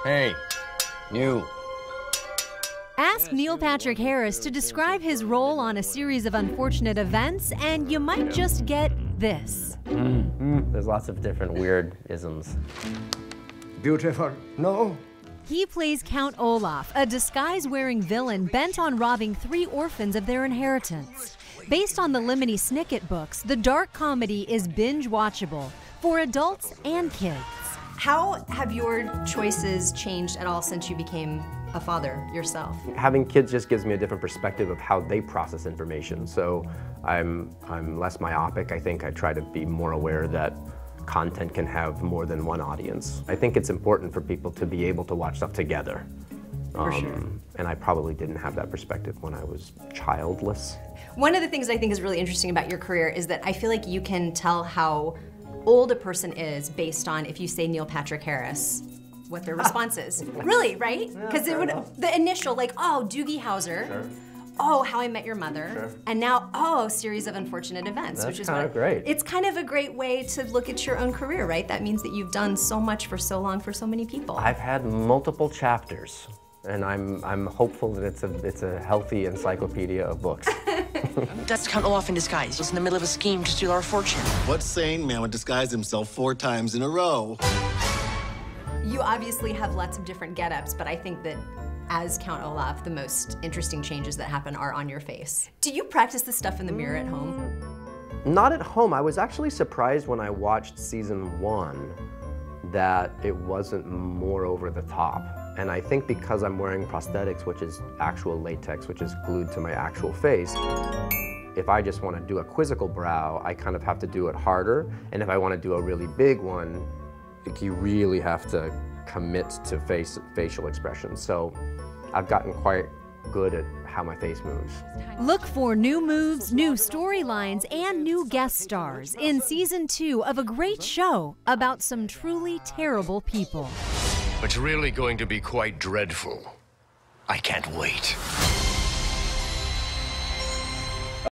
Hey, you. Ask Neil Patrick Harris to describe his role on a series of unfortunate events, and you might just get this. There's lots of different weird isms. Beautiful, no? He plays Count Olaf, a disguise-wearing villain bent on robbing 3 orphans of their inheritance. Based on the Lemony Snicket books, the dark comedy is binge-watchable for adults and kids. How have your choices changed at all since you became a father yourself? Having kids just gives me a different perspective of how they process information. So I'm less myopic. I think I try to be more aware that content can have more than one audience. I think it's important for people to be able to watch stuff together. For sure. And I probably didn't have that perspective when I was childless. One of the things I think is really interesting about your career is that I feel like you can tell how old a person is based on if you say Neil Patrick Harris, what their response is. Really, right? Because the initial, like, oh, Doogie Howser. Sure. Oh, How I Met Your Mother, Sure. And now, oh, Series of Unfortunate Events, That's which is kind of great. It's kind of a great way to look at your own career, right? That means that you've done so much for so long for so many people. I've had multiple chapters, and I'm hopeful that it's a healthy encyclopedia of books. That's Count Olaf in disguise. He's in the middle of a scheme to steal our fortune. What sane man would disguise himself 4 times in a row? You obviously have lots of different get-ups, but I think that as Count Olaf, the most interesting changes that happen are on your face. Do you practice this stuff in the mirror at home? Not at home. I was actually surprised when I watched season 1 that it wasn't more over the top. And I think because I'm wearing prosthetics, which is actual latex, which is glued to my actual face, if I just want to do a quizzical brow, I kind of have to do it harder. And if I want to do a really big one, you really have to commit to facial expression. So I've gotten quite good at how my face moves. Look for new moves, new storylines, and new guest stars in season 2 of a great show about some truly terrible people. It's really going to be quite dreadful. I can't wait.